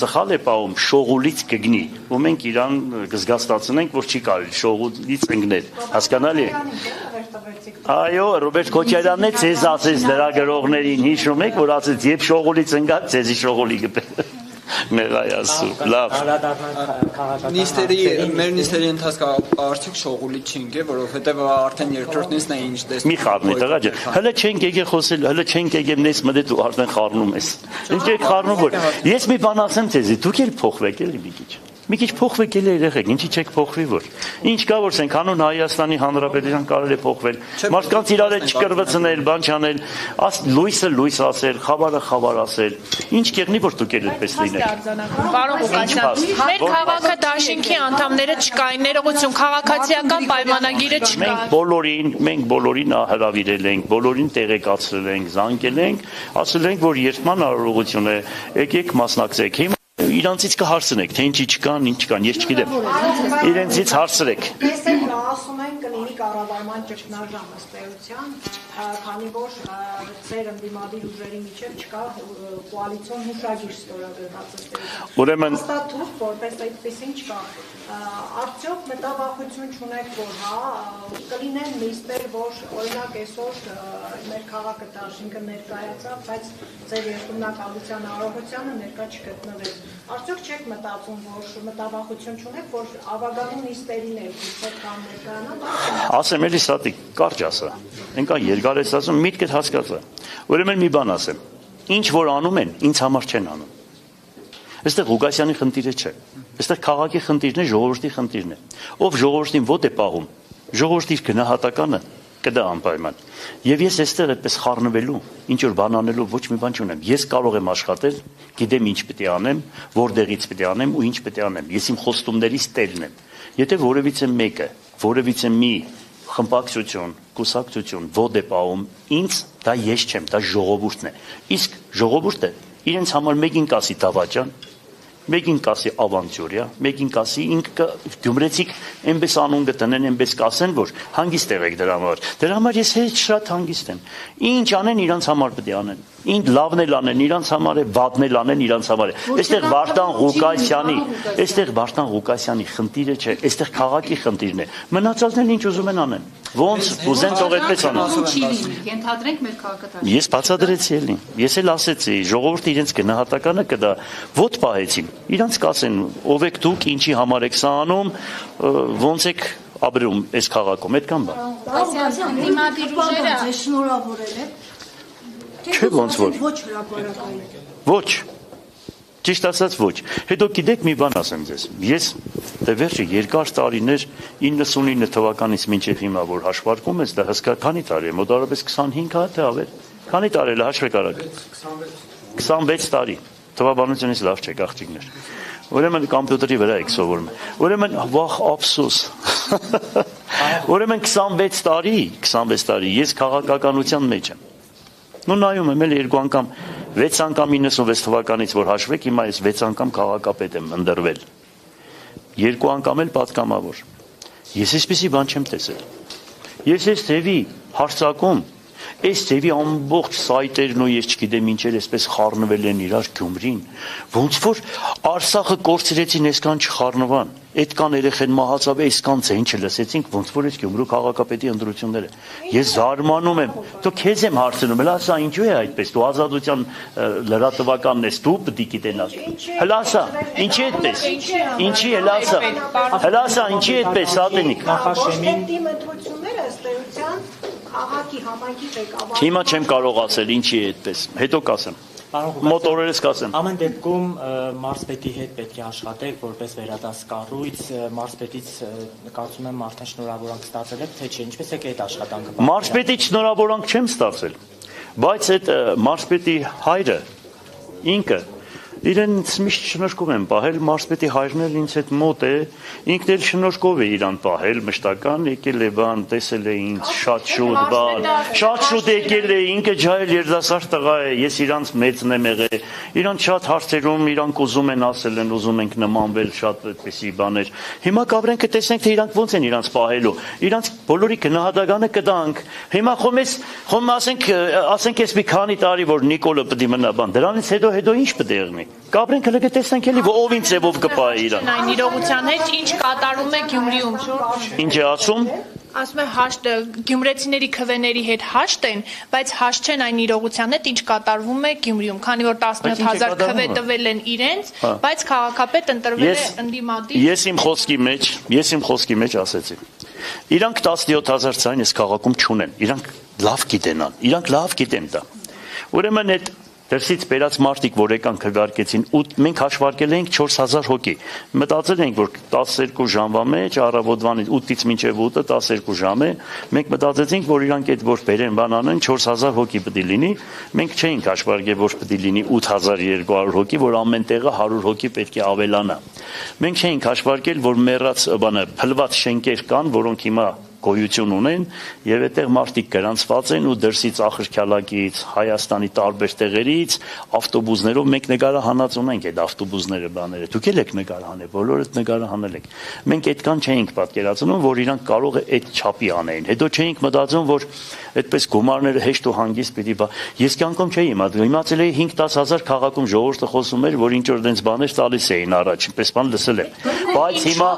Սխալ է պահում շողուլից կգնի, ու մենք իրան կզգաստացնենք, որ չի կարելի շողուլից ընկնել, հասկանալի է։ Այո, Ռոբերտ Քոչարյանն է ձեզ ասեց լրագրողներին, հիշում եք, որ ասեց, երբ շողուլից ընկաք, ձեզի շողուլի գտե։ Մեղայասու, լավ։ Մեր նիստերի ընթացքը արդյոք շողուլից չի ընկել, որովհետև արդեն երկրորդ նիստն է ինչ տեսնում։ Մի խառնի տղա ջան, հələ չենք եկել խոսել, հələ չենք եկել նես մտել ու արդեն խառնում ես։ Ինչ եք խառնում որ։ Ես մի բան ասեմ ձեզի, դուք էլ փոխվեք էլի մի քիչ փոխվեք էլի երեխեք, ինչի չեք փոխվի որ։ Ինչ կա որ սենք հանուն Հայաստանի Հանրապետության կարելի է փոխվել։ Մարդկանց իրար հետ չկրվցնել, բան չանել, լույսը լույս ասել, խավարը խավար ասել։ Ինչ կերնի որ դուք էլ այդպես լինեք։ Պարոն Ղուկասյան, մեր քաղաքը դաշինքի անդամները չկային, ներողություն, քաղաքացիական պայմանագիրը չկա։ Մենք բոլորին հրավիրել ենք, բոլորին տեղեկացրել ենք, զանգել ենք, ասել ենք որ երթման արարողություն է, եկեք մասնակցեք։ Իրանցից կհարցնեք, թե ինչի չկան, ինչ կան, ես չգիտեմ։ Իրենցից հարցրեք։ Ես էլ ասում են կլինի կառավարման ճգնաժամ ըստ էության, քանի որ ծեր ընդդիմադիր ուժերի միջև չկա կոալիցիոն հուշագիր ստորագրված ըստ էության։ Ուրեմն հաստատում որպես այդպեսին չկա։ Արդյոք մտավախություն չունեք, որ կլինեն նիստեր, որ օրինակ այսօր մեր քաղաքը դաշինքը ներկայացավ, բայց ձեր երկրնակալության առողջությանը ներկա չգտնվեց։ Արդյոք չեք մտածում, որ մտավախություն չունեք, որ ավագանու նիստերին եք իցեք կամ ներկայանալ։ Ասեմ էլի սատիկ, կարճ ասա։ Ենքա երկար ես ասում, միտքդ հասկացա։ Ուրեմն մի բան ասեմ։ Ինչ որ անում են, ինձ համար չեն անում։ Այստեղ Ղուկասյանի խնդիրը չէ։ Այստեղ քաղաքի խնդիրն է, ժողովրդի խնդիրն է։ Ով ժողովրդին ոտ է պահում, ժողովրդի գնահատականը կդա անպայման։ Եվ ես այստեղ այդպես խառնվելու, ինչ որ բան անելու ոչ մի բան չունեմ։ Ես կարող եմ աշխատել, գիտեմ ինչ պետք է անեմ, որտեղից պետք է անեմ ու ինչ պետք է անեմ։ Ես իմ խոստումներից տերն եմ։ Եթե որևիցե մեկը, որևիցե մի խմբակցություն, կուսակցություն ոտ է պահում, ինձ դա ես չեմ, դա ժողովուրդն է։ Իսկ ժողովուրդը իրենց համար մեկին կասի դավաճան, մեկին կասի ավանտյուրիա, մեկին կասի ինքը գյումրեցիք այնպես անուն գտնեն, այնպես կասեն, որ հանգիստ եղեք դրա համար։ Դրա համար ես շատ հանգիստ եմ։ Ինչ անեն իրանց համար պետք է անեն։ Ինչ լավն էլ անեն իրանց համար է, վատն էլ անեն իրանց համար է։ Այստեղ Վարդան Ղուկասյանի խնդիրը չէ, այստեղ քաղաքի խնդիրն է։ Մնացածն ինչ ուզում են անեն։ Ոնց ուզեն թող այդպես անեն։ Ենթադրենք մեր քաղաքը։ Ես բացատրեցի էլի։ Ես էլ ասեցի, ժողովուրդը իրենց գնահատականը կդա։ Ոտ պահեցին։ Իրանց կասեն, ով եք դուք, ինչի համար եք սա անում, ոնց եք ապրում այս քաղաքում, այդքան բան։ Ղուկասյան, դիմադիր ուժերը շնորհավորել եք։ Չէ ոնց որ։ Ոչ հրապարակային։ Ոչ։ Ճիշտ ասած ոչ։ Հետո գիտեք մի բան ասեմ ձեզ։ Ես դե վերջը երկար տարիներ 99 թվականից մինչև հիմա որ հաշվարկում ես, դա հսկա քանի տարի է, մոտավորապես 25 հատ է ավել։ Քանի տարի է հաշվեք արագ։ 26 տարի։ Թվաբանությունից լավ չեք աղջիկներ։ Ուրեմն կոմպյուտերի վրա եք սովորում։ Ուրեմն վախ ափսոս։ Ուրեմն 26 տարի ես քաղաքականության մեջ եմ։ Նու նայում եմ էլ երկու անգամ 6 անգամ 96 թվականից որ հաշվեք, հիմա ես 6 անգամ քաղաքապետ եմ ընտրվել։ 2 անգամ էլ պատգամավոր։ Ես այսպեսի բան չեմ տեսել։ Ես այս ձևի հարցակում, այս ձևի ամբողջ սայտերն ու ես չգիտեմ ինչեր այսպես խառնվել են իրար Գյումրին, ոնց որ Արցախը կորցրեցին, այսքան չխառնվան, այդքան երեխեն մահացավ, այսքան ցեն չլսեցինք, ոնց որ այս Գյումրու քաղաքապետի ընտրությունները։ Ես զարմանում եմ, դու քեզ եմ հարցնում, հələ ասա ինչու է այդպես, դու ազատության լրատվականն ես, դու պետք է գիտենաս։ Հələ ասա, ինչի է այդպես։ Ինչի հələ ասա, ինչի է այդպես, Ադենիկ։ Նախաշեմին ընտրությունները ըստ էության քաղաքի համայնքի ղեկավարը։ Հիմա չեմ կարող ասել ինչի է այդպես։ Հետո կասեմ։ Մոտորերս կասեմ։ Ամեն դեպքում մարզպետի հետ պետք է աշխատեք որպես վերադաս կառույց, մարզպետից կարծում եմ արդեն շնորհավորանք ստացել եք, թե չէ, ինչպես եք այդ աշխատանքը։ Մարզպետից շնորհավորանք չեմ ստացել, բայց այդ մարզպետի հայրը ինքը իրենց միշտ շնորհքով են պահել, մարզպետի հայրն էլ ինձ հետ մոտ է, ինքն էլ շնորհքով է իրան պահել, մշտական եկել է բան, տեսել է ինձ շատ շուտ բան, շատ շուտ եկել է, ինքը ջահել երիտասարդ տղա է, ես իրանց մեծն եմ եղել, իրանց շատ հարցերում իրանք ուզում են ասել են, ուզում ենք նմանվել շատ այդպեսի բաներ։ Հիմա կապրենք տեսնենք թե իրանք ոնց են իրանց պահելու, իրանց բոլորի գնահատականը կտանք։ Հիմա խոմ ասենք ես մի քանի տարի որ Նիկոլը պետք է մնա բան, դրանից հետո ինչ պետք է եղնի։ Կապրենք հələ կտեսնենք էլի ով ինչ ձևով կպահի իրան։ Այն իրողության հետ ինչ կատարում է Գյումրիում, շուրջ։ Ինչ է ասում։ Ասում է հաշտը գյումրեցիների քվեների հետ հաշտ են, բայց հաշտ չեն այն իրողության հետ, ինչ կատարվում է Գյումրիում, քանի որ 17000 քվե տվել են իրենց, բայց քաղաքապետ ընտրվել է ընդդիմադիր։ Ես իմ խոսքի մեջ ասեցի։ Իրանք 17000 ցայն այս քաղաքում չունեն։ Իրանք լավ գիտեն դա։ Ուրեմն այդ դրսից բերած մարդիկ, որ եկան քվեարկեցին, մենք հաշվարկել էինք 4000 հոգի։ Մտածել էինք, որ 12 ժամվա մեջ առավոտվանից 8-ից մինչև 8-ը 12 ժամ է, մենք մտածեցինք, որ իրանք այդ որ բերեն բան անեն 4000 հոգի պետք է լինի, մենք չէինք հաշվարկել, որ պետք է լինի 8200 հոգի, որ ամեն տեղը 100 հոգի պետք է ավելանա։ Մենք չէինք հաշվարկել, որ մեռած բանը փլված շենքեր կան, որոնք հիմա գոյություն ունեն եւ այդտեղ մարդիկ գրանցված են ու դրսից Ախրքյալակից, Հայաստանի տարբեր տեղերից ավտոբուսներով մենք նկարահանած ունենք այդ ավտոբուսները բաները։ Դուք էլ եք նկարահանել, բոլորդ նկարահանել եք։ Մենք այդքան չէինք պատկերացնում, որ իրանք կարող է այդ չափի անեին։ Հետո չէինք մտածում, որ այդպես գումարները հեշտ ու հանգիստ պիտի բա։ Ես կյանքում չէի իմացել էի 5-10000 քաղաքում ժողովուրդը խոսում էր, որ ինչ որ դենց բաներ տալիս էին առաջ, ինչպես բան լսել եմ։ Բայց հիմա,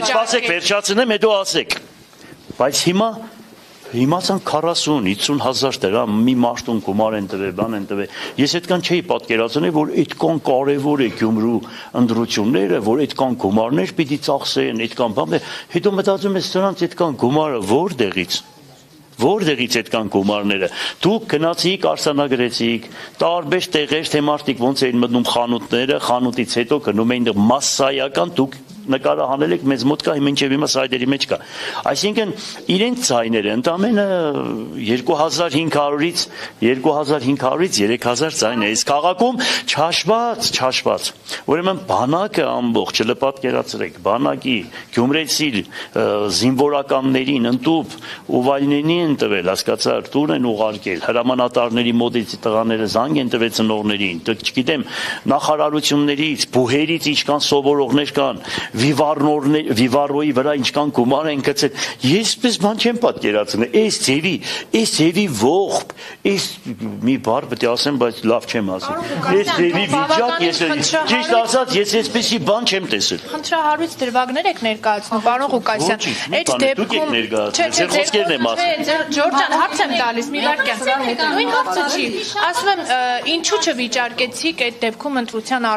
սպասեք, վերջացնեմ, հետո ասեք։ Բայց հիմա իմացան 40-50 հազար դրամ մի մարդուն գումար են տվել, բան են տվել։ Ես այդքան չէի պատկերացնել, որ այդքան կարևոր է Գյումրու ընտրությունները, որ այդքան գումարներ պիտի ծախսեն, այդքան բան։ Հետո մտածում ես սրանց այդքան գումարը որտեղից այդքան գումարները։ Դուք գնացիք, արձանագրեցիք, տարբեր տեղեր, թե մարդիկ ոնց էին մտնում խանութները, խանութից հետո գնում էին մասսայական, դուք նկարահանել եք մեզ մոտ կա մինչև հիմա սայդերի մեջ կա։ Այսինքն իրենց ցայները ընդամենը 2500-ից 3000 ցայն է։ Իսկ քաղաքում չհաշված։ Ուրեմն բանակը ամբողջ չլպատկերացրեք, բանակի գյումրեցի զինվորականներին ընդուփ ուվայնենի են տվել, հասկացար, տուն են ուղարկել, հրամանատարների մոտից տղաները զանգ են տվել ծնողներին, չգիտեմ, նախարարություններից, բուհերից ինչքան սովորողներ կան, վիվարոյի վրա ինչքան գումար են գցել։ Ես պես բան չեմ պատկերացնել։ Այս ձևի ողբ, այս մի բառ պետք է ասեմ, բայց լավ չեմ ասել։ Այս ձևի վիճակ ճիշտ ասած ես այսպեսի բան չեմ տեսել։ Խնդրահարույց դրվագներ եք ներկայացնում, պարոն Ղուկասյան։ Այդ դեպքում ձեր խոսքերն եմ ասում։ Ջորջ ջան, հարց եմ տալիս, մի վարքյան։ Նույն հարցը չի։ Ասում եմ, ինչու չվիճարկեցիք այդ դեպքում ընտրության